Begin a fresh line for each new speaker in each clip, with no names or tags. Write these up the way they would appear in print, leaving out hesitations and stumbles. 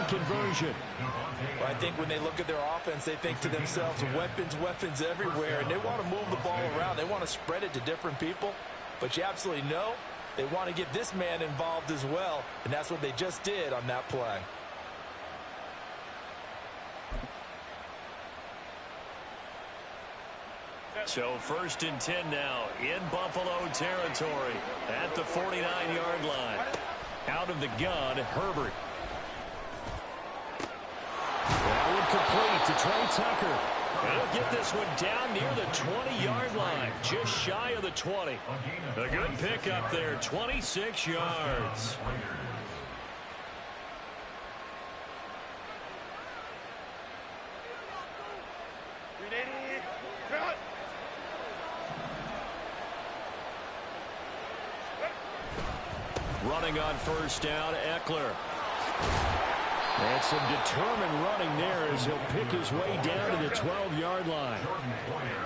down conversion.
Well, I think when they look at their offense, they think to themselves, weapons everywhere, and they want to move the ball around. They want to spread it to different people, but you absolutely know they want to get this man involved as well, and that's what they just did on that play.
So 1st and 10 now in Buffalo territory at the 49-yard line. Out of the gun, Herbert. That one complete to Trey Tucker. He'll get this one down near the 20-yard line, just shy of the 20. A good pickup there, 26 yards. Running on 1st down, Eckler. And some determined running there as he'll pick his way down to the 12-yard line.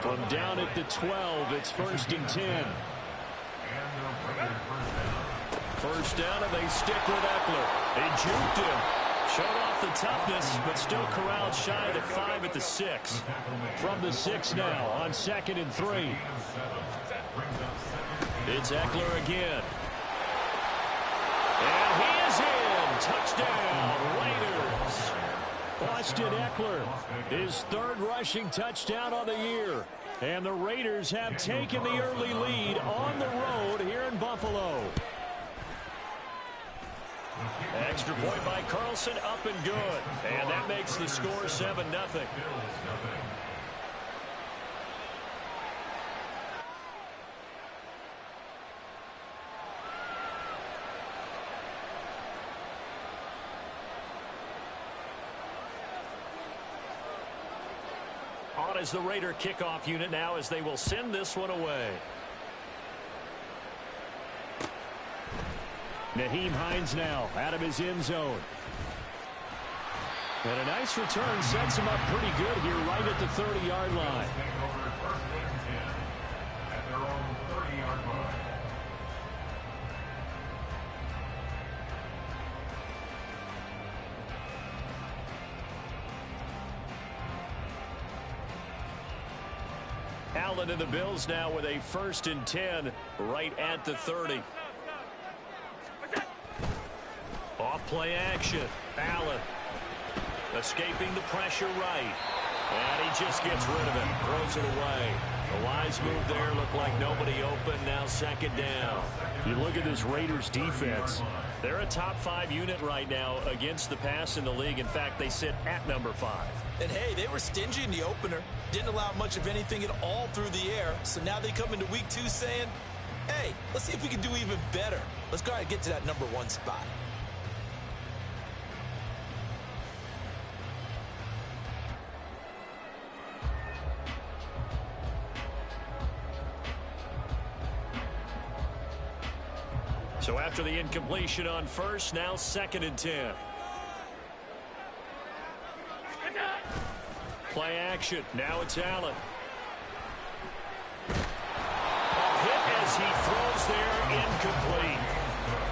From down at the 12, it's 1st and 10. 1st down, and they stick with Eckler. They juked him. Showed off the toughness, but still corralled shy of the 5 at the 6. From the 6 now on 2nd and 3. It's Eckler again. And he is in. Touchdown, Raiders. Austin Eckler, his 3rd rushing touchdown on the year. And the Raiders have taken the early lead on the road here in Buffalo. Extra point by Carlson, up and good. And that makes the score 7-0. On as the Raider kickoff unit now as they will send this one away. Nyheim Hines now out of his end zone. And a nice return sets him up pretty good here right at the 30-yard line. Allen and the Bills now with a 1st and 10 right at the 30. Off play action. Allen escaping the pressure right. And he just gets rid of it. Throws it away. A wise move there. Looked like nobody open. Now 2nd down. You look at this Raiders defense. They're a top 5 unit right now against the pass in the league. In fact, they sit at number 5.
And hey, they were stingy in the opener. Didn't allow much of anything at all through the air. So now they come into week 2 saying, hey, let's see if we can do even better. Let's go ahead and get to that number 1 spot.
So after the incompletion on 1st, now 2nd and 10. Play action. Now it's Allen. A hit as he throws there, incomplete.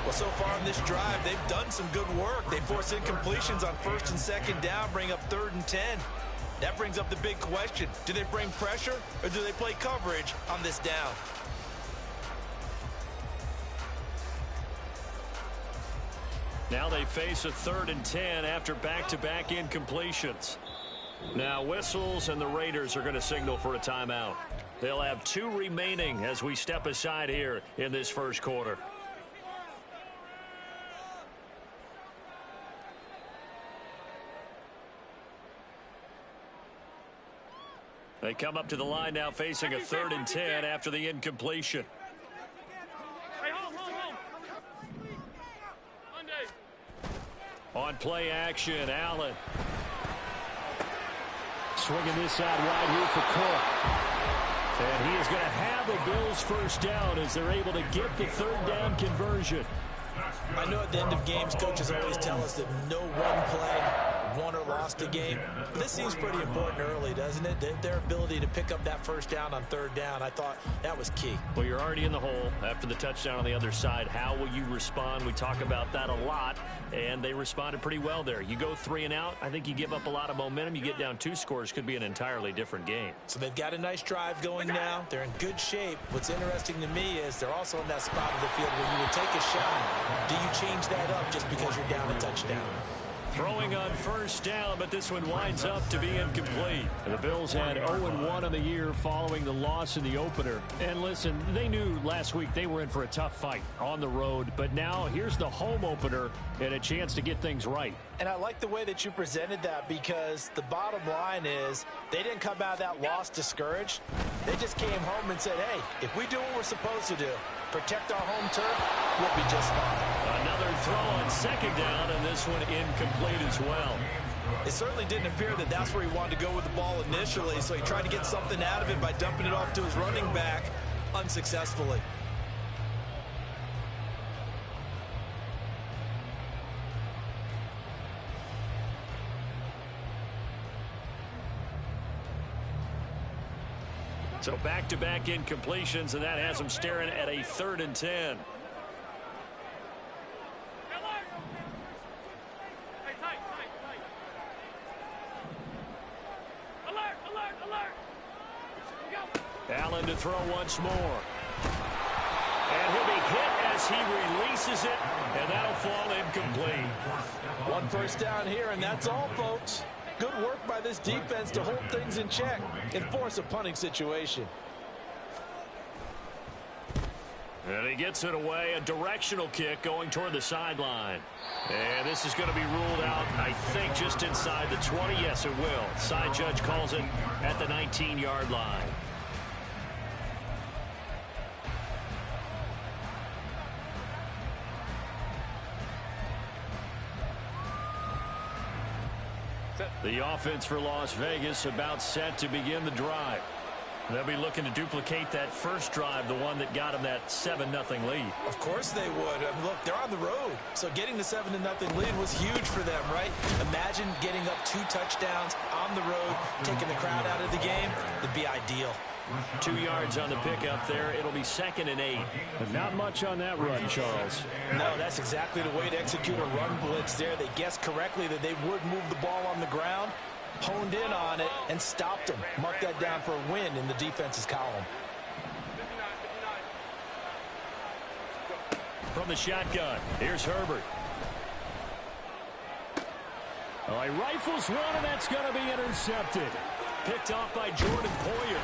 Well, so far in this drive, they've done some good work. They force incompletions on 1st and 2nd down, bring up 3rd and 10. That brings up the big question. Do they bring pressure or do they play coverage on this down?
Now they face a 3rd and 10 after back-to-back incompletions. Now whistles and the Raiders are going to signal for a timeout. They'll have 2 remaining as we step aside here in this 1st quarter. They come up to the line now facing a 3rd and 10 after the incompletion. On play action, Allen. Swinging this out wide here for Cook. And he is going to have a Bills 1st down as they're able to get the 3rd down conversion.
I know at the end of games, coaches always tell us that no one play, won or lost lost the game. But this seems pretty important early, doesn't it? Their ability to pick up that first down on third down, I thought that was key.
Well, you're already in the hole after the touchdown on the other side. How will you respond? We talk about that a lot, and they responded pretty well there. You go 3 and out, I think you give up a lot of momentum. You get down 2 scores, could be an entirely different game.
So they've got a nice drive going now. They're in good shape. What's interesting to me is they're also in that spot of the field where you would take a shot. Do you change that up just because you're down a touchdown?
Throwing on first down, but this one winds up to be incomplete. The Bills had 0-1 on the year following the loss in the opener. And listen, they knew last week they were in for a tough fight on the road. But now here's the home opener and a chance to get things right.
And I like the way that you presented that, because the bottom line is they didn't come out of that loss discouraged. They just came home and said, hey, if we do what we're supposed to do, protect our home turf, we'll be just fine.
Another throw on second down, and this one incomplete as well.
It certainly didn't appear that that's where he wanted to go with the ball initially, so he tried to get something out of it by dumping it off to his running back unsuccessfully.
So back-to-back incompletions, and that has them staring at a 3rd and 10. Allen to throw once more. And he'll be hit as he releases it, and that'll fall incomplete.
1 first down here, and that's all, folks. Good work by this defense to hold things in check and force a punting situation.
And he gets it away, a directional kick going toward the sideline. And this is going to be ruled out, I think, just inside the 20. Yes, it will. Side judge calls it at the 19-yard line. The offense for Las Vegas about set to begin the drive. They'll be looking to duplicate that first drive, the one that got them that 7-0 lead.
Of course they would. Look, they're on the road, so getting the 7-0 lead was huge for them, right? Imagine getting up 2 touchdowns on the road, taking the crowd out of the game. It'd be ideal.
2 yards on the pickup there. It'll be 2nd and 8.
But not much on that run, Charles.
No, that's exactly the way to execute a run blitz there. They guessed correctly that they would move the ball on the ground, honed in on it, and stopped them. Mark that down for a win in the defense's column.
From the shotgun, here's Herbert.
Oh, he rifles one, and that's going to be intercepted.
Picked off by Jordan Poyer.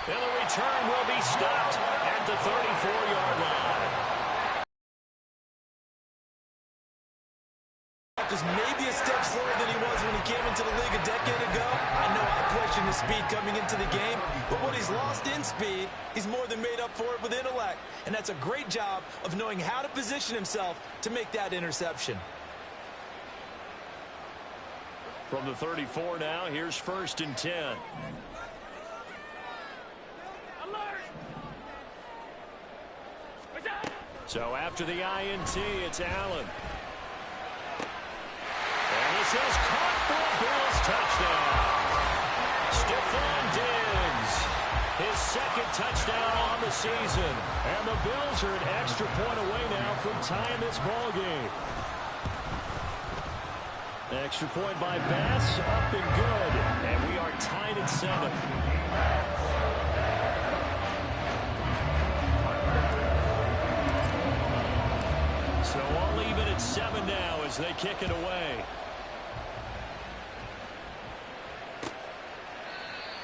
And the return will be stopped at the 34-yard line.
Is maybe a step slower than he was when he came into the league a decade ago. I know I questioned his speed coming into the game, but what he's lost in speed, he's more than made up for it with intellect. And that's a great job of knowing how to position himself to make that interception.
From the 34 now, here's 1st and 10. So after the INT, it's Allen. And this is caught for a Bills touchdown. Stephon Diggs, his 2nd touchdown on the season. And the Bills are an extra point away now from tying this ball game. Extra point by Bass, up and good. And we are tied at 7. So all even at 7 now as they kick it away.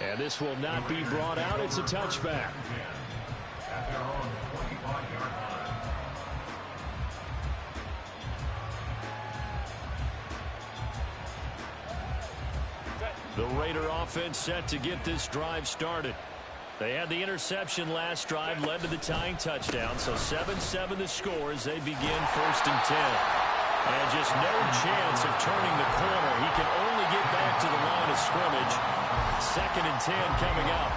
And this will not be brought out. It's a touchback. The Raider offense set to get this drive started. They had the interception last drive, led to the tying touchdown. So 7-7 the score as they begin 1st and 10. And just no chance of turning the corner. He can only get back to the line of scrimmage. 2nd and 10 coming up.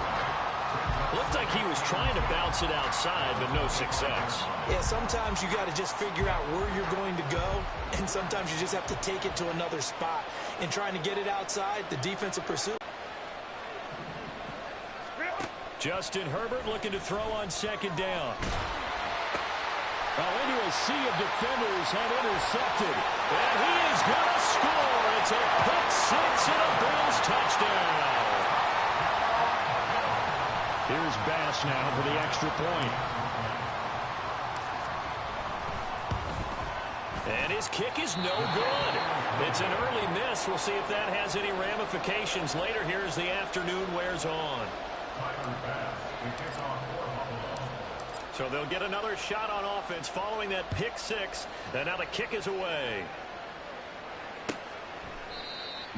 Looked like he was trying to bounce it outside, but no success.
Yeah, sometimes you got to just figure out where you're going to go, and sometimes you just have to take it to another spot. In trying to get it outside, the defensive pursuit.
Justin Herbert looking to throw on second down.
Well, into a sea of defenders and intercepted.
And he is going to score. It's a pick six and a Bills touchdown.
Here's Bass now for the extra point.
And his kick is no good. It's an early miss. We'll see if that has any ramifications later here as the afternoon wears on. So they'll get another shot on offense following that pick six. And now the kick is away.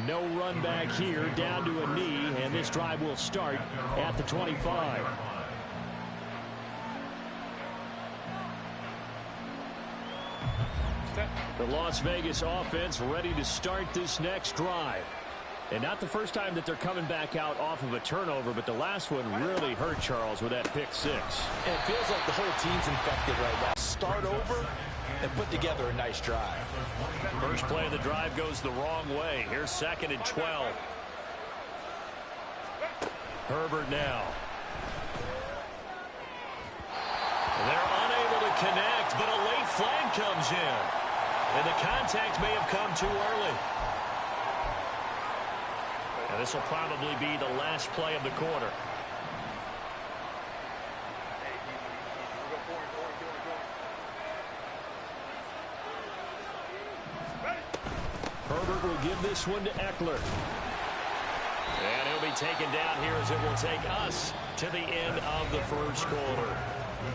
No run back here, down to a knee, and this drive will start at the 25. The Las Vegas offense ready to start this next drive. And not the first time that they're coming back out off of a turnover, but the last one really hurt Charles with that pick six.
And it feels like the whole team's infected right now. Start over and put together a nice drive.
First play of the drive goes the wrong way. Here's 2nd and 12. Herbert now. They're unable to connect, but a late flag comes in. And the contact may have come too early. And this will probably be the last play of the quarter.
Herbert will give this one to Eckler.
And he'll be taken down here as it will take us to the end of the first quarter.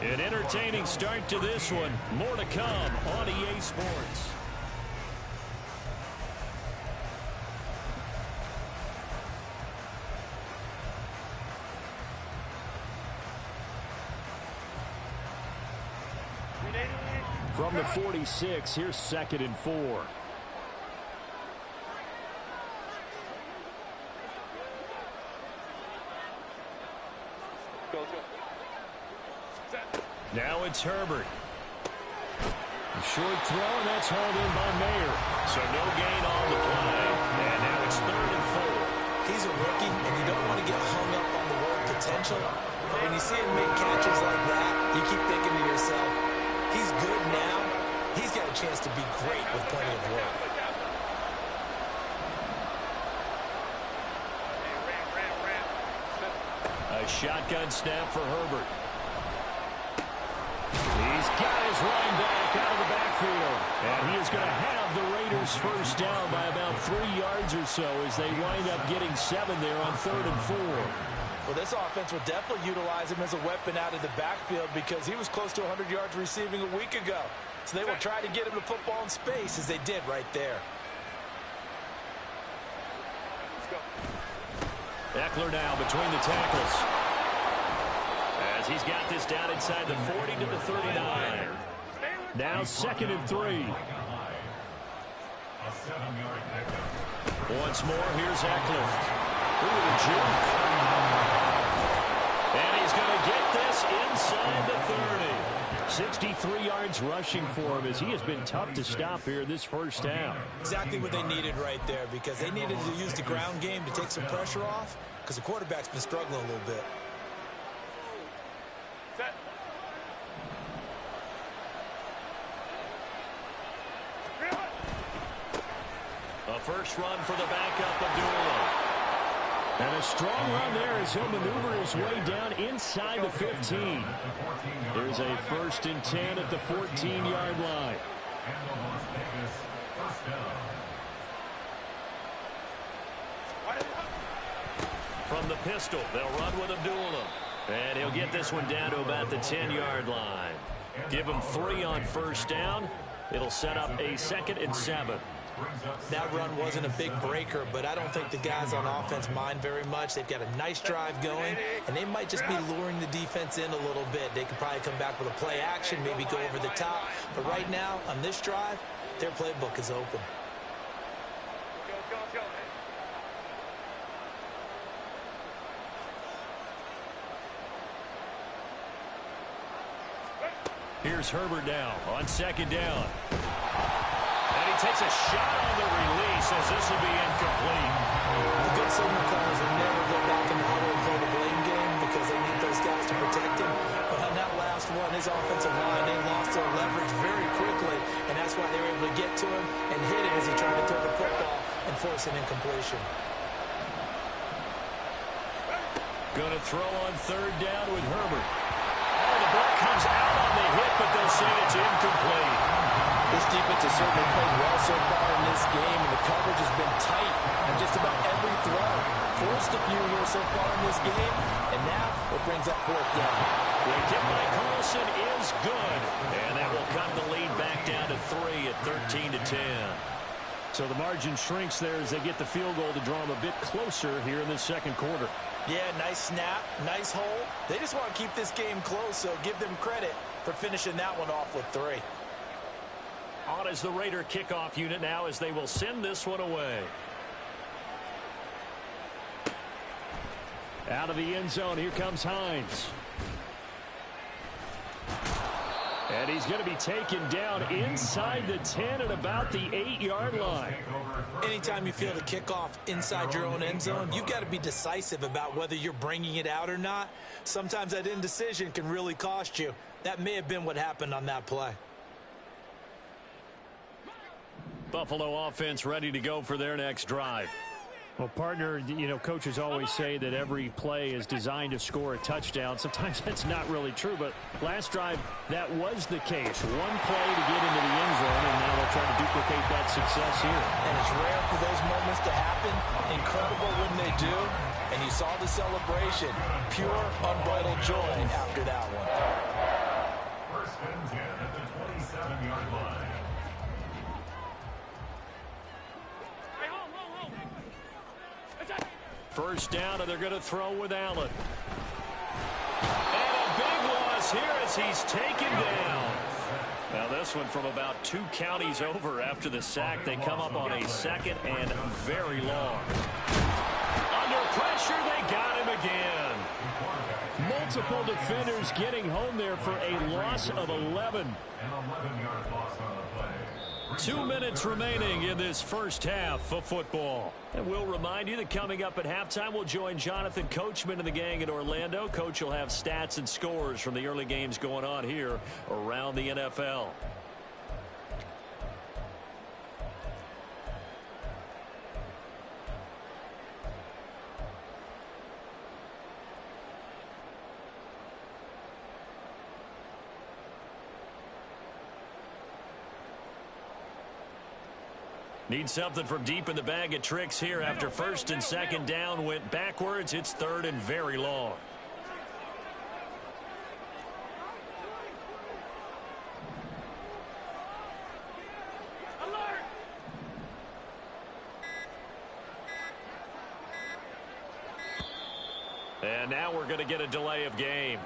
An entertaining start to this one. More to come on EA Sports.
From the 46, here's 2nd and 4.
Now it's Herbert.
A short throw, and that's hauled in by Mayer.
So no gain on the play. And now it's 3rd and 4.
He's a rookie, and you don't want to get hung up on the word potential. But when you see him make catches like that, you keep thinking to yourself, he's good now. He's got a chance to be great with plenty of work.
A shotgun snap for Herbert.
He's got his running back out of the backfield. And he is going to have the Raiders first down by about 3 yards or so as they wind up getting 7 there on 3rd and 4.
Well, this offense will definitely utilize him as a weapon out of the backfield because he was close to 100 yards receiving a week ago. So they will try to get him the football in space as they did right there.
Eckler now between the tackles. As he's got this down inside the 40 to the 39.
Now 2nd and 3.
Once more, here's Eckler. Ooh, the juke. And he's going to get this inside the 30.
63 yards rushing for him as he has been tough to stop here this first half.
Exactly what they needed right there because they needed to use the ground game to take some pressure off because the quarterback's been struggling a little bit.
A first run for the backup, Abdullah.
And a strong run there as he'll maneuver his way down inside the 15. There's a 1st and 10 at the 14-yard line.
From the pistol, they'll run with Abdullah. And he'll get this one down to about the 10-yard line. Give him 3 on first down. It'll set up a 2nd and 7.
That run wasn't a big breaker, but I don't think the guys on offense mind very much. They've got a nice drive going, and they might just be luring the defense in a little bit. They could probably come back with a play action, maybe go over the top. But right now, on this drive, their playbook is open.
Here's Herbert now on second down. And he takes a shot on the release as this will be incomplete.
The good signal callers will never go back in the huddle and play the blame game because they need those guys to protect him. But on that last one, his offensive line, they lost their leverage very quickly, and that's why they were able to get to him and hit him as he tried to throw the football and force an incompletion.
Going to throw on third down with Herbert. Oh, the ball comes out on the hit, but they'll say it's incomplete.
This defense has certainly played well so far in this game, and the coverage has been tight on just about every throw. Forced a few here so far in this game, and now it brings up fourth down.
The kick by Carlson is good, and that will cut the lead back down to 3 at 13-10.
So the margin shrinks there as they get the field goal to draw them a bit closer here in this second quarter.
Yeah, nice snap, nice hole. They just want to keep this game close, so give them credit for finishing that one off with 3.
On is the Raider kickoff unit now as they will send this one away.
Out of the end zone, here comes Hines. And he's going to be taken down inside the 10 at about the 8-yard line.
Anytime you feel the kickoff inside your own end zone, you've got to be decisive about whether you're bringing it out or not. Sometimes that indecision can really cost you. That may have been what happened on that play.
Buffalo offense ready to go for their next drive.
Well, partner, you know, coaches always say that every play is designed to score a touchdown. Sometimes that's not really true, but last drive, that was the case. One play to get into the end zone, and now they'll try to duplicate that success here.
And it's rare for those moments to happen. Incredible when they do. And you saw the celebration. Pure, unbridled joy after that one.
First and 10 at the 27-yard line.
First down, and they're going to throw with Allen. And a big loss here as he's taken down. Now this one from about 2 counties over after the sack. They come up on a second and very long. Under pressure, they got him again.
Multiple defenders getting home there for a loss of 11.
An 11-yard loss on the play.
2 minutes remaining in this first half of football. And we'll remind you that coming up at halftime, we'll join Jonathan Coachman and the gang in Orlando. Coach will have stats and scores from the early games going on here around the NFL. Need something from deep in the bag of tricks here after first and second down went backwards. It's third and very long. And now we're going to get a delay of game.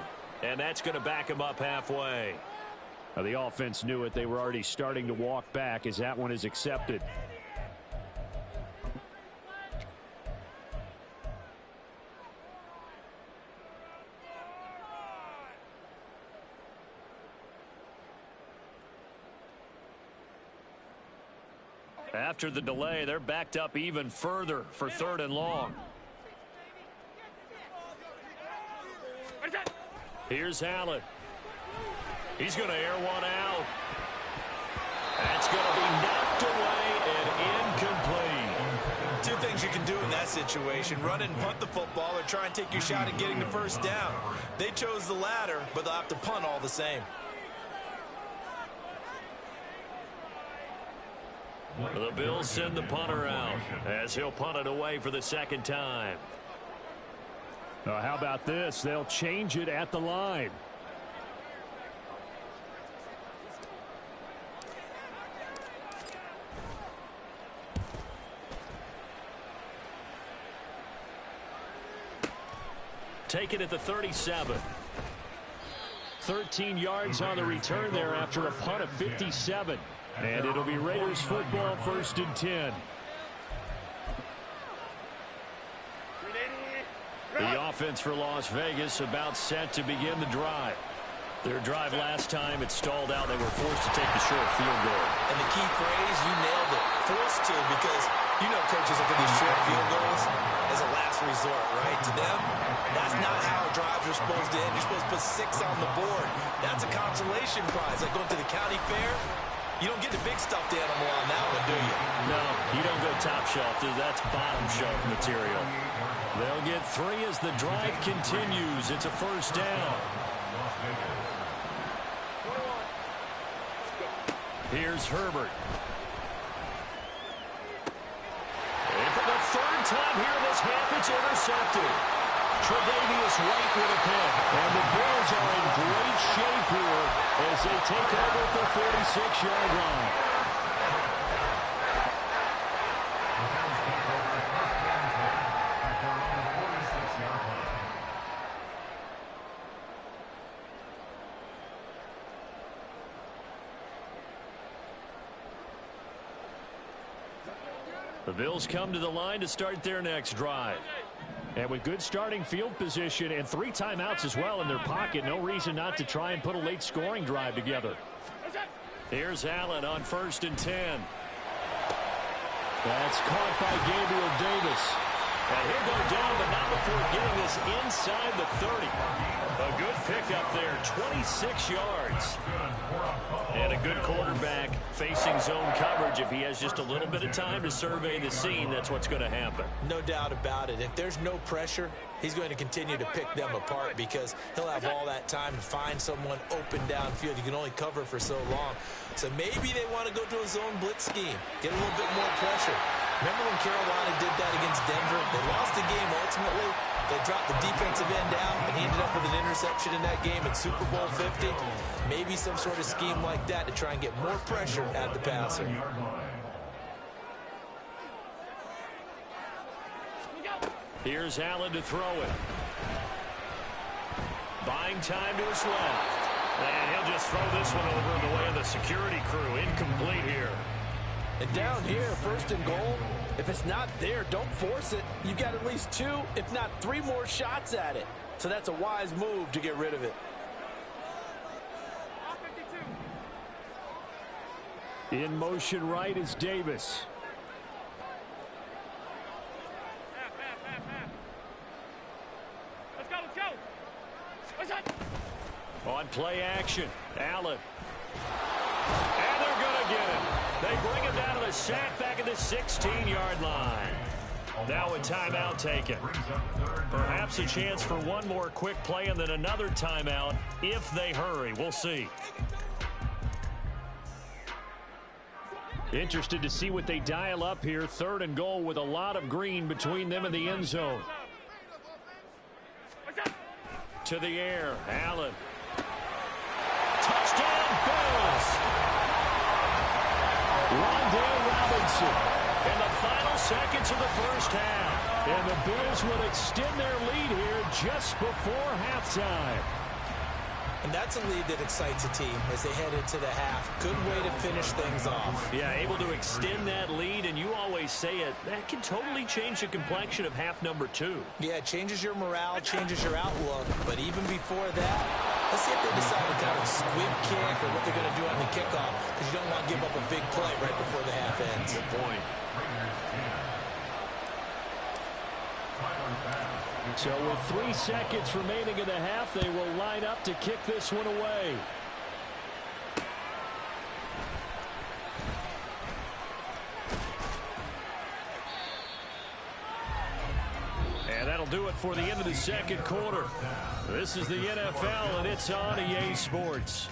And that's going to back him up halfway.
Now the offense knew it. They were already starting to walk back as that one is accepted.
After the delay, they're backed up even further for third and long. Here's Allen. He's going to air one out. That's going to be knocked away and incomplete.
2 things you can do in that situation: run and punt the football, or try and take your shot at getting the first down. They chose the latter, but they'll have to punt all the same.
The Bills send the punter out as he'll punt it away for the second time.
How about this? They'll change it at the line.
Take it at the 37.
13 yards on the return there after a punt of 57. And it'll be Raiders football, first and 10.
The offense for Las Vegas about set to begin the drive.
Their drive last time, it stalled out. They were forced to take the short field goal.
And the key phrase, you nailed it, forced to, because you know coaches look at these short field goals as a last resort, right? To them, that's not how drives are supposed to end. You're supposed to put 6 on the board. That's a consolation prize. Like going to the county fair, you don't get the big stuffed animal on that one, do you?
No, you don't go top shelf. That's bottom shelf material. They'll get 3 as the drive continues. It's a first down. Here's Herbert. And for the 3rd time here in this half, it's intercepted. Tre'Davious White with a pick. And the Bills are in great shape here as they take over at the 46-yard line. The Bills come to the line to start their next drive. And with good starting field position and 3 timeouts as well in their pocket, no reason not to try and put a late scoring drive together. Here's Allen on 1st and 10. That's caught by Gabriel Davis. And he'll go down, but not before getting this inside the 30. A good pickup there, 26 yards. And a good quarterback facing zone coverage. If he has just a little bit of time to survey the scene, that's what's going to happen.
No doubt about it. If there's no pressure, he's going to continue to pick them apart because he'll have all that time to find someone open downfield. You can only cover for so long. So maybe they want to go to a zone blitz scheme, get a little bit more pressure. Remember when Carolina did that against Denver? They lost the game ultimately. They dropped the defensive end out, and he ended up with an interception in that game in Super Bowl 50. Maybe some sort of scheme like that to try and get more pressure at the passer.
Here's Allen to throw it. Buying time to his left. And he'll just throw this one over the way of the security crew. Incomplete here.
And down here, 1st and goal, if it's not there, don't force it. You've got at least 2, if not 3 more shots at it. So that's a wise move to get rid of it.
In motion right is Davis. On play action, Allen. And they're going to get him. They bring him down to the sack back at the 16-yard line. Now a timeout taken. Perhaps a chance for one more quick play and then another timeout if they hurry. We'll see. Interested to see what they dial up here. 3rd and goal with a lot of green between them and the end zone. To the air, Allen. Touchdown, Bills! Rondale Robinson in the final seconds of the first half. And the Bills will extend their lead here just before halftime.
And that's a lead that excites a team as they head into the half. Good way to finish things off.
Yeah, able to extend that lead, and you always say it, that can totally change the complexion of half number 2.
Yeah, it changes your morale, changes your outlook. But even before that, let's see if they decide to kind of squib kick or what they're going to do on the kickoff, because you don't want to give up a big play right before the half ends.
Good point. So with 3 seconds remaining in the half, they will line up to kick this one away. And that'll do it for the end of the second quarter. This is the NFL, and it's on EA Sports.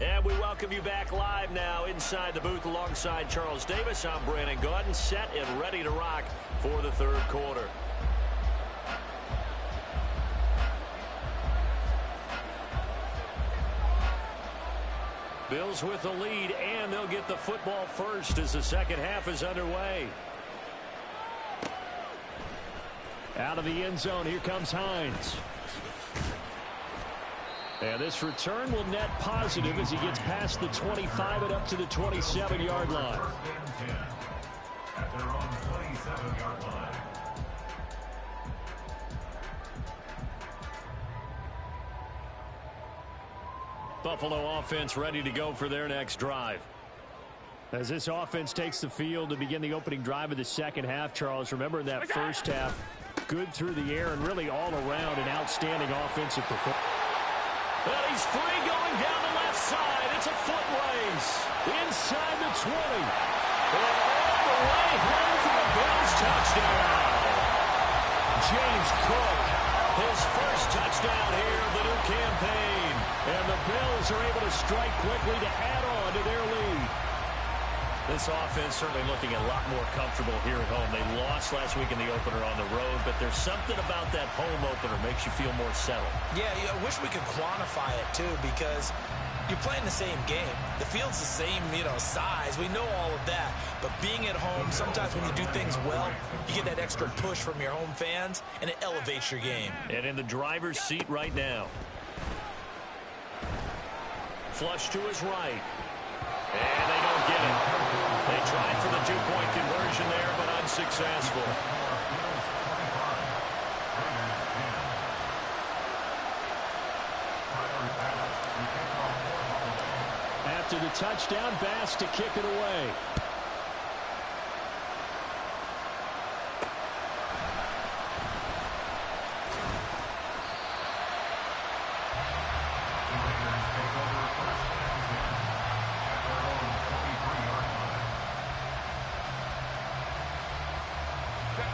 And we welcome you back live now inside the booth alongside Charles Davis. I'm Brandon Gaudin, set and ready to rock for the third quarter.
Bills with the lead, and they'll get the football first as the second half is underway. Out of the end zone, here comes Hines. And this return will net positive as he gets past the 25 and up to the 27-yard line.
At their own 27-yard line.
Buffalo offense ready to go for their next drive.
As this offense takes the field to begin the opening drive of the second half, Charles, remember in that first half, good through the air and really all around an outstanding offensive performance.
Well, he's free going down the left side. It's a foot race. Inside the 20. And all the way home for the Bills touchdown. James Cook, his first touchdown here of the new campaign. And the Bills are able to strike quickly to add on to their lead. This offense certainly looking a lot more comfortable here at home. They lost last week in the opener on the road, but there's something about that home opener makes you feel more settled.
Yeah, I wish we could quantify it, too, because you're playing the same game. The field's the same, size. We know all of that. But being at home, sometimes when you do things well, you get that extra push from your home fans, and it elevates your game.
And in the driver's seat right now. Flush to his right. And they don't get it. They tried for the two-point conversion there, but unsuccessful.
After the touchdown, Bass to kick it away.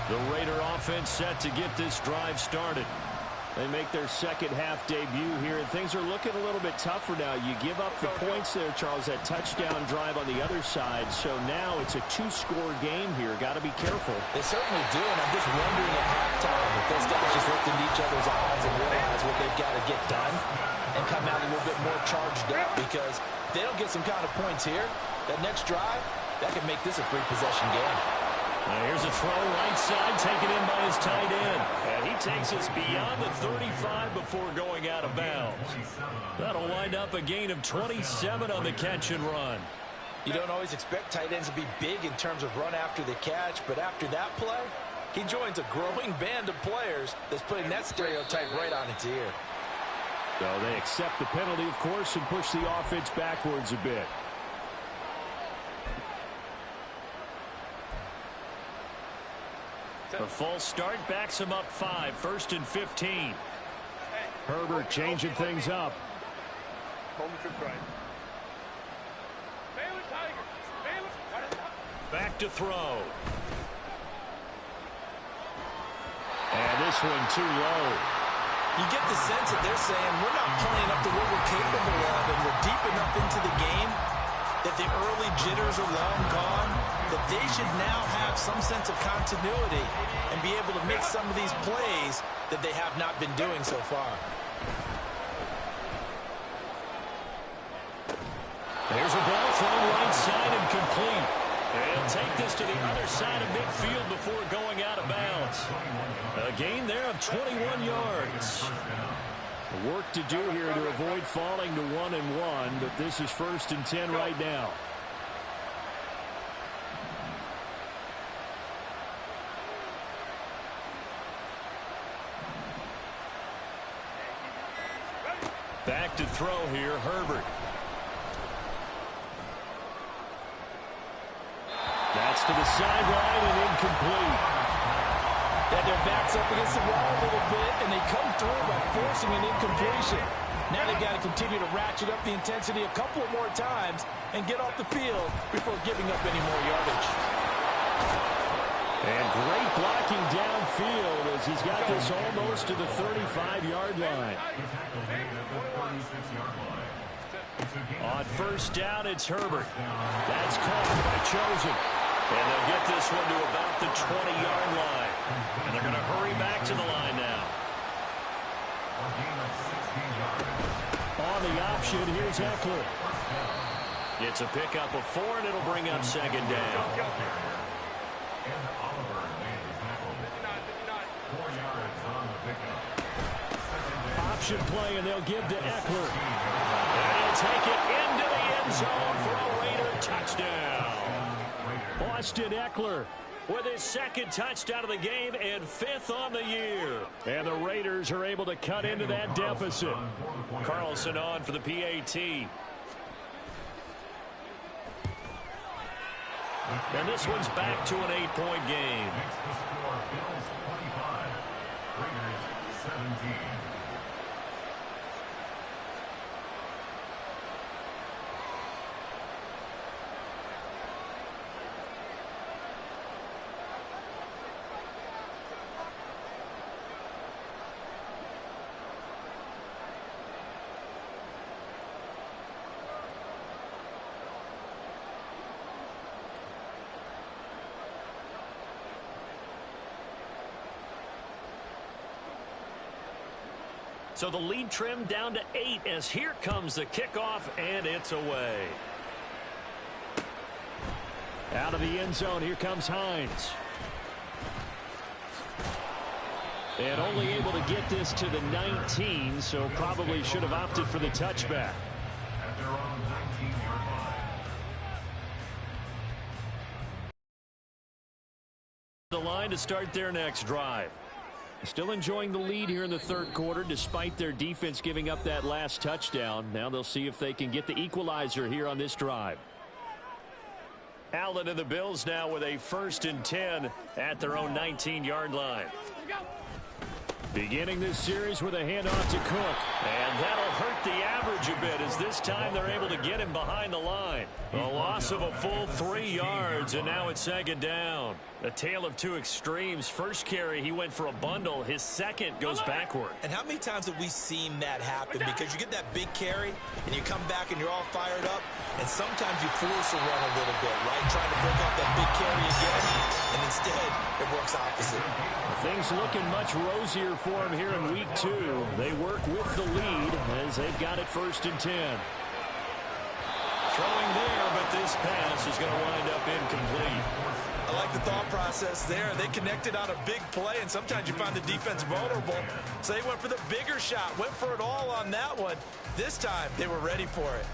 The Raider offense set to get this drive started.
They make their second half debut here, and things are looking a little bit tougher now. You give up the points there, Charles, that touchdown drive on the other side. So now it's a two-score game here. Got to be careful.
They certainly do, and I'm just wondering at halftime if those guys just looked into each other's eyes and realize what they've got to get done and come out a little bit more charged up, because if they don't get some kind of points here, that next drive, that could make this a three-possession game.
Here's a throw right side taken in by his tight end. And he takes us beyond the 35 before going out of bounds. That'll wind up a gain of 27 on the catch and run.
You don't always expect tight ends to be big in terms of run after the catch, but after that play, he joins a growing band of players that's putting that stereotype right on its ear.
So they accept the penalty, of course, and push the offense backwards a bit.
A false start backs him up 5, 1st and 15.
Herbert changing things up.
Back to throw.
And this one too low.
You get the sense that they're saying we're not playing up to what we're capable of, and we're deep enough into the game that the early jitters are long gone, that they should now have some sense of continuity and be able to make some of these plays that they have not been doing so far.
There's a ball thrown right side and complete. They'll take this to the other side of midfield before going out of bounds. A gain there of 21 yards.
Work to do here to avoid falling to 1-1, but this is 1st and 10 right now.
Back to throw here, Herbert.
That's to the sideline and incomplete.
That their backs up against the wall a little bit, and they come through by forcing an incompletion. Now they've got to continue to ratchet up the intensity a couple of more times and get off the field before giving up any more yardage.
And great blocking downfield as he's got this almost to the 35-yard line.
On 1st down, it's Herbert. That's caught by Chosen. And they'll get this one to about the 20-yard line. And they're going to hurry back to the line now.
On the option, here's Eckler.
It's a pickup of 4, and it'll bring up second down.
Option play, and they'll give to Eckler.
And he'll take it into the end zone for a Raider touchdown.
Austin Eckler
With his second touchdown of the game and 5th on the year.
And the Raiders are able to cut into that deficit.
Carlson on for the PAT. And this one's back to an 8-point game.
Makes the score Bills 25, Raiders 17.
So the lead trimmed down to 8 as here comes the kickoff, and it's away.
Out of the end zone, here comes Hines. And only able to get this to the 19, so probably should have opted for the touchback.
At their own 19-yard line.
The line to start their next drive. Still enjoying the lead here in the third quarter despite their defense giving up that last touchdown. Now they'll see if they can get the equalizer here on this drive.
Allen and the Bills now with a 1st and 10 at their own 19-yard line.
Beginning this series with a handoff to Cook.
And that'll hurt the average a bit as this time they're able to get him behind the line. A loss of a full 3 yards, and now it's second down. A tale of two extremes. First carry, he went for a bundle. His second goes backward.
And how many times have we seen that happen? Because you get that big carry, and you come back and you're all fired up, and sometimes you force a run a little bit, right? Trying to break up that big carry again, and instead it works opposite.
Things looking much rosier for him here in week 2. They work with the lead as they've got it 1st and 10.
Throwing there, but this pass is going to wind up incomplete.
I like the thought process there. They connected on a big play, and sometimes you find the defense vulnerable. So they went for the bigger shot, went for it all on that one. This time, they were ready for it.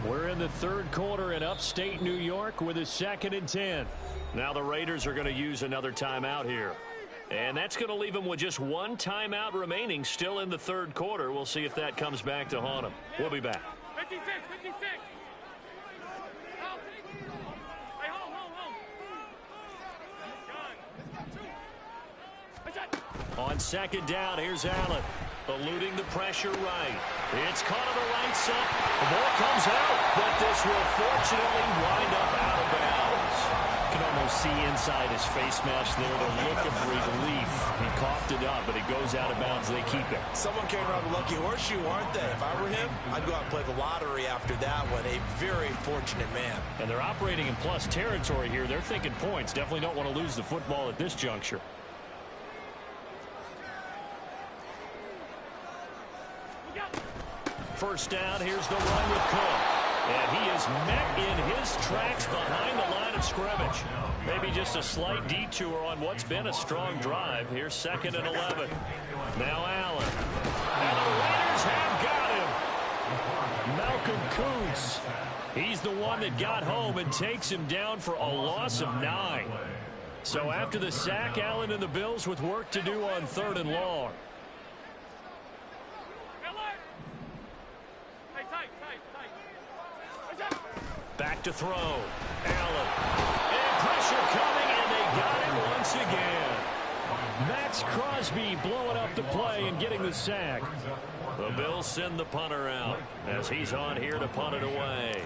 We're in the third quarter in upstate New York with a 2nd and 10.
Now the Raiders are going to use another timeout here. And that's going to leave them with just 1 timeout remaining still in the third quarter. We'll see if that comes back to haunt them. We'll be back.
56. Hey, hold.
On second down, here's Allen. Eluding the pressure right. It's caught on the right side. The ball comes out, but this will fortunately wind up out of bounds.
You can almost see inside his face mask there the look of relief. He coughed it up, but it goes out of bounds. They keep it.
Someone came around the lucky horseshoe, aren't they? If I were him, I'd go out and play the lottery after that one. A very fortunate man.
And they're operating in plus territory here. They're thinking points. Definitely don't want to lose the football at this juncture.
First down, here's the run with Cook. And he is met in his tracks behind the line of scrimmage. Maybe just a slight detour on what's been a strong drive. Here's 2nd and 11. Now Allen. And the Raiders have got him.
Malcolm Kuntz. He's the one that got home and takes him down for a loss of 9. So after the sack, Allen and the Bills with work to do on 3rd and long.
Back to throw. Allen. And pressure coming, and they got him once again.
Max Crosby blowing up the play and getting the sack.
The Bills send the punter out as he's on here to punt it away.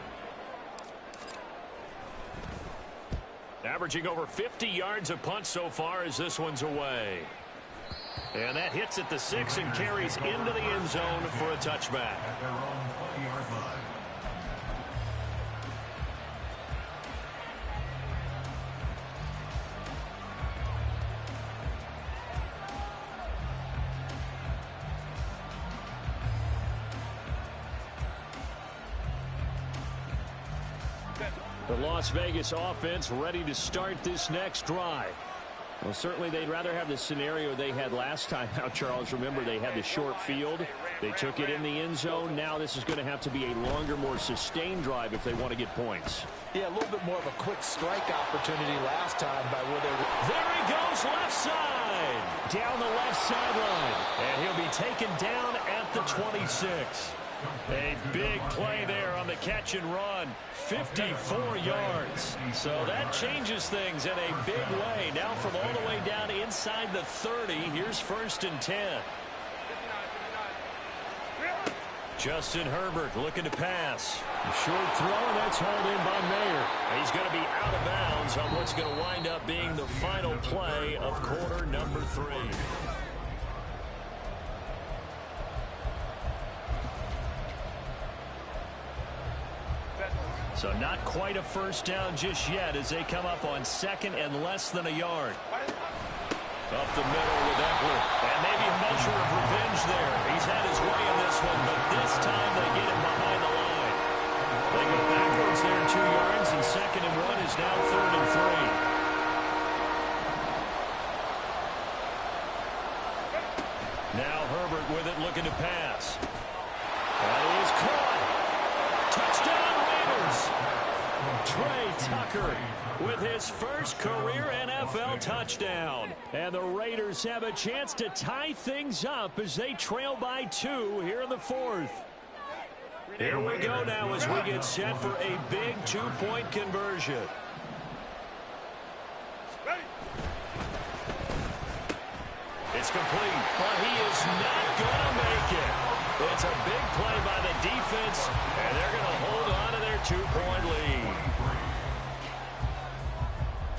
Averaging over 50 yards a punt so far as this one's away. And that hits at the 6 and carries into the end zone for a touchback.
At their own 20-yard line.
The Las Vegas offense ready to start this next drive. Well, certainly they'd rather have the scenario they had last time out, Charles. Remember, they had the short field. They took it in the end zone. Now this is going to have to be a longer, more sustained drive if they want to get points.
Yeah, a little bit more of a quick strike opportunity last time by where they were.
There he goes, left side. Down the left sideline. And he'll be taken down at the 26. A big play there on the catch and run. 54 yards. So that changes things in a big way. Now from all the way down inside the 30, here's 1st and 10. Justin Herbert looking to pass. A short throw, and that's hauled in by Mayer. He's going to be out of bounds on what's going to wind up being the final play of quarter number 3. So not quite a first down just yet as they come up on 2nd and less than a yard. Up the middle with Eckler. And maybe a measure of revenge there. He's had his way in this one, but this time they get him behind the line. They go backwards there 2 yards, and 2nd and 1 is now 3rd and 3. Now Herbert with it, looking to pass. That is caught. Touchdown Raiders. Trey Tucker with his first career NFL touchdown. And the Raiders have a chance to tie things up as they trail by 2 here in the 4th. Here we go now as we get set for a big 2-point conversion. It's complete, but he is not going to make it. It's a big play by the defense, and they're going to hold on to their 2-point lead.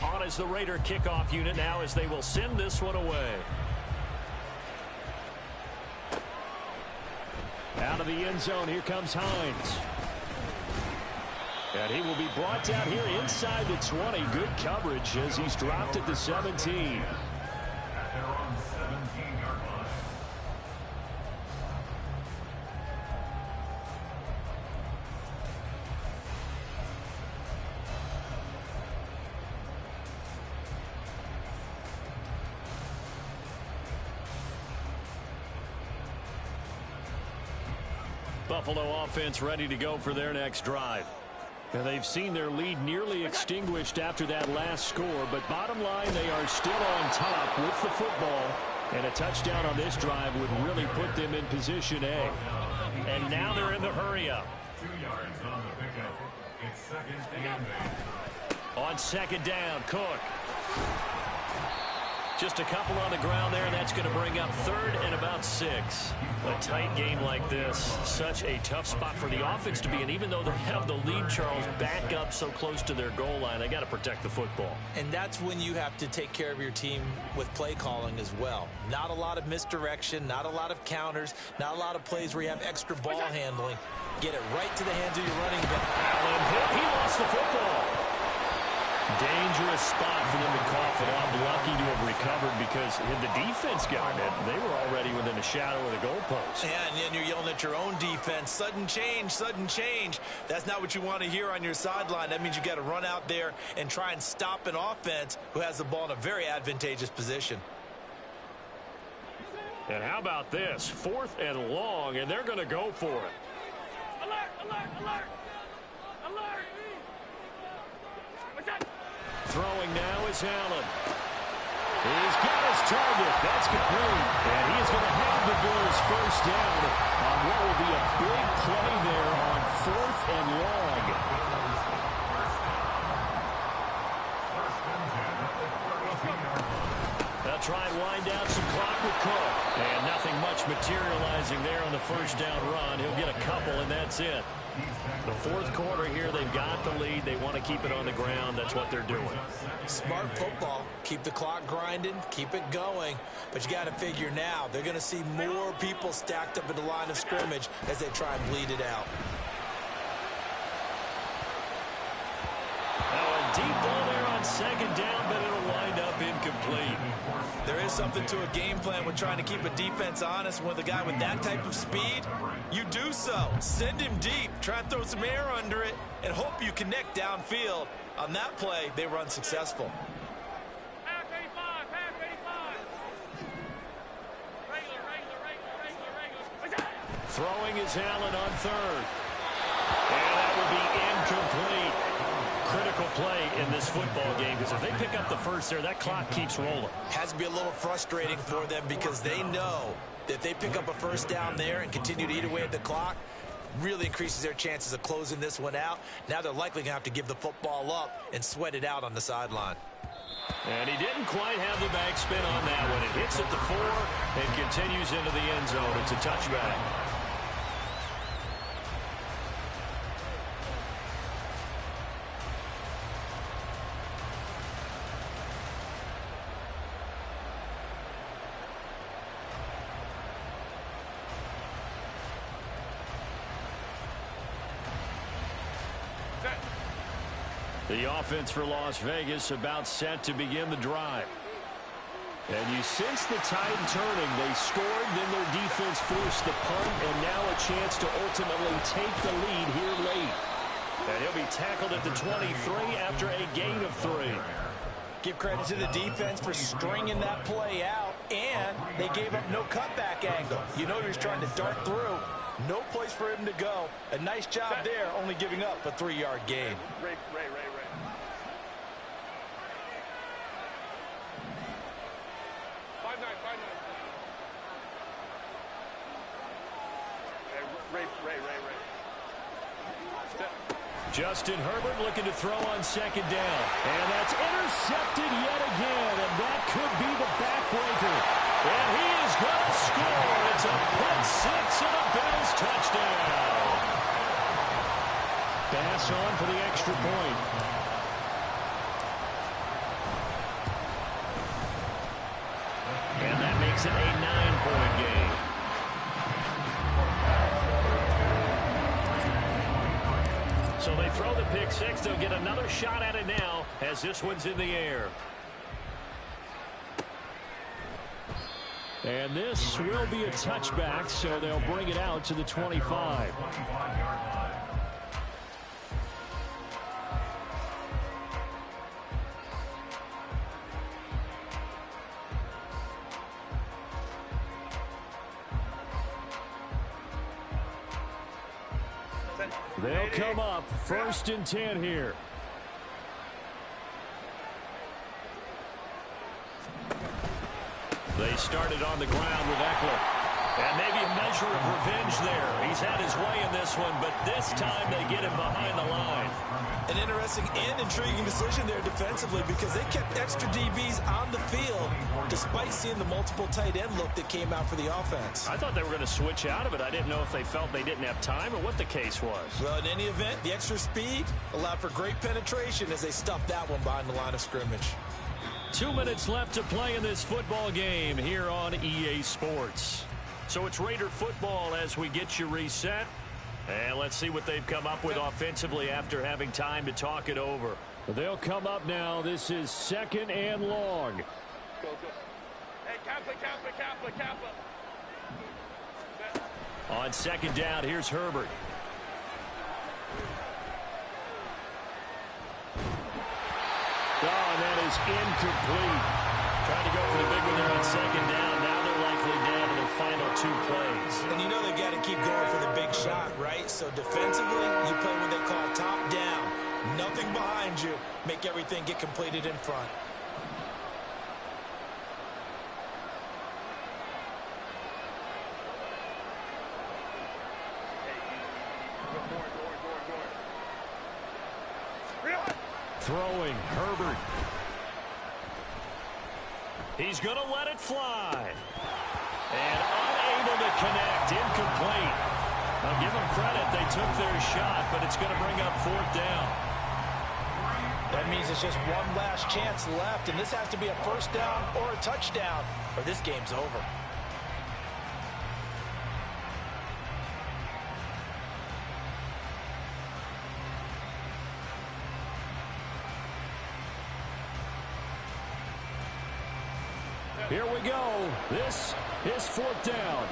On is the Raider kickoff unit now as they will send this one away. Out of the end zone, here comes Hines. And he will be brought down here inside the 20. Good coverage as he's dropped at the 17. Buffalo offense ready to go for their next drive. And they've seen their lead nearly extinguished after that last score, but bottom line, they are still on top with the football, and a touchdown on this drive would really put them in position A. And now they're in the hurry-up.
2 yards on the pickup. It's 2nd and 8.
On 2nd down, Cook. Just a couple on the ground there, and that's going to bring up 3rd and about 6. A tight game like this, such a tough spot for the offense to be in. Even though they have the lead, Charles, back up so close to their goal line, they got to protect the football.
And that's when you have to take care of your team with play calling as well. Not a lot of misdirection, not a lot of counters, not a lot of plays where you have extra ball handling. Get it right to the hands of your running back.
Allen, he lost the football. Dangerous spot for them to cough it up. Lucky to have recovered because had the defense gotten it, they were already within a shadow of the goalpost.
Yeah, and then you're yelling at your own defense. Sudden change, sudden change. That's not what you want to hear on your sideline. That means you got to run out there and try and stop an offense who has the ball in a very advantageous position.
And how about this? 4th and long, and they're going to go for it.
Alert, alert, alert. Alert. What's that?
Throwing now is Allen. He's got his target. That's complete. And he is going to have the Bills first down on what will be a big play there on 4th and long. They'll try and wind down some clock with Cook. And nothing much materializing there on the first down run. He'll get a couple, and that's it. The 4th quarter here, they've got the lead. They want to keep it on the ground. That's what they're doing.
Smart football. Keep the clock grinding. Keep it going. But you got to figure now, they're going to see more people stacked up at the line of scrimmage as they try and bleed it out.
Now a deep ball there on 2nd down, but it'll wind up
up incomplete.
There is something to a game plan with trying to keep a defense honest. With a guy with that type of speed, you do so. Send him deep, try and throw some air under it, and hope you connect downfield. On that play, they were unsuccessful.
Pass 85, pass 85. Regular.
Throwing is Allen on third. And that would be incomplete. Critical play in this football game, because if they pick up the first there, that clock keeps rolling.
Has to be a little frustrating for them because they know that if they pick up a first down there and continue to eat away at the clock, really increases their chances of closing this one out. Now they're likely going to have to give the football up and sweat it out on the sideline.
And he didn't quite have the backspin on that one. It hits at the 4 and continues into the end zone. It's a touchback. The offense for Las Vegas about set to begin the drive. And you sense the tide turning. They scored, then their defense forced the punt, and now a chance to ultimately take the lead here late. And he'll be tackled at the 23 after a gain of 3.
Give credit to the defense for stringing that play out, and they gave up no cutback angle. You know he was trying to dart through. No place for him to go. A nice job there, only giving up a 3-yard gain.
Ray. 5-9. Ray. Step.
Justin Herbert looking to throw on second down. And that's intercepted yet again. And that could be the backbreaker. And he is going to score. It's a pick 6 and a Bills touchdown. Pass on for the extra point. And that makes it a 9-point game. So they throw the pick 6. They'll get another shot at it now as this one's in the air. And this will be a touchback, so they'll bring it out to the 25. They'll come up 1st and 10 here. They started on the ground with Eckler. And maybe a measure of revenge there. He's had his way in this one, but this time they get him behind the line.
An interesting and intriguing decision there defensively because they kept extra DBs on the field despite seeing the multiple tight end look that came out for the offense.
I thought they were going to switch out of it. I didn't know if they felt they didn't have time or what the case was.
Well, in any event, the extra speed allowed for great penetration as they stuffed that one behind the line of scrimmage.
2 minutes left to play in this football game here on EA Sports. So it's Raider football as we get you reset. And let's see what they've come up with offensively after having time to talk it over. They'll come up now. This is 2nd and long.
Go. Hey, Kappa.
On 2nd down, here's Herbert. Oh, and that is incomplete. Trying to go for the big one there on 2nd down. Now they're likely down to their final 2 plays.
And you know they've got to keep going for the big shot, right? So defensively, you play what they call top down. Nothing behind you. Make everything get completed in front.
Throwing, Herbert. He's going to let it fly. And unable to connect, incomplete. I'll give them credit, they took their shot, but it's going to bring up 4th down.
That means it's just one last chance left, and this has to be a 1st down or a touchdown, or this game's over.
Here we go. This is fourth down.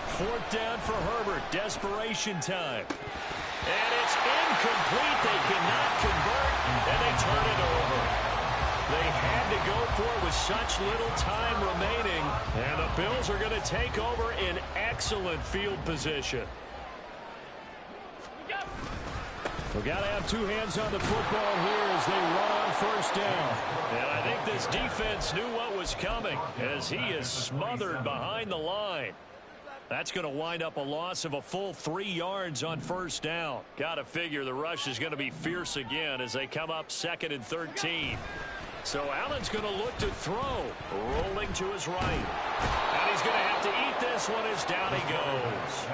Fourth down for Herbert. Desperation time. And it's incomplete. They cannot convert, and they turn it over. They had to go for it with such little time remaining, and the Bills are going to take over in excellent field position. We've got to have two hands on the football here as they run on first down. And I think this defense knew what was coming as he is smothered behind the line. That's going to wind up a loss of a full 3 yards on first down. Got to figure the rush is going to be fierce again as they come up 2nd and 13. So Allen's going to look to throw. Rolling to his right. And he's going to have to eat this one as down he goes.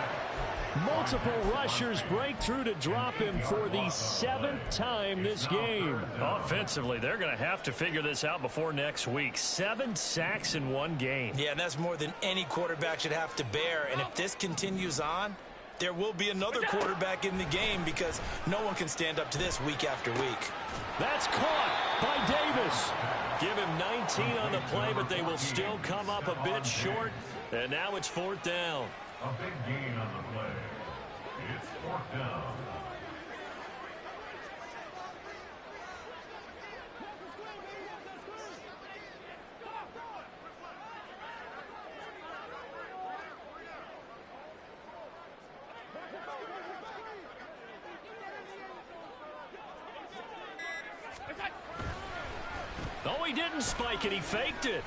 Multiple rushers break through to drop him for the 7th time this game. Offensively, they're going to have to figure this out before next week. 7 sacks in one game.
Yeah, and that's more than any quarterback should have to bear. And if this continues on, there will be another quarterback in the game because no one can stand up to this week after week.
That's caught by Davis. Give him 19 on the play, but they will still come up a bit short. And now it's fourth down.
A big gain on the play. It's fourth down.
Oh, he didn't spike it. He faked it.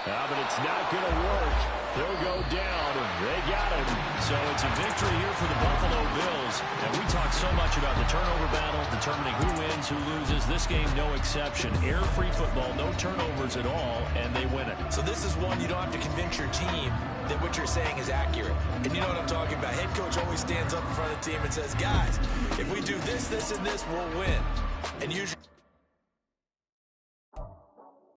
But it's not going to work. He'll go down. They got him. So it's a victory here for the Buffalo Bills. And we talk so much about the turnover battle, determining who wins, who loses. This game, no exception. Error-free football, no turnovers at all, and they win it.
So this is one you don't have to convince your team that what you're saying is accurate. And you know what I'm talking about. Head coach always stands up in front of the team and says, guys, if we do this, this, and this, we'll win. And usually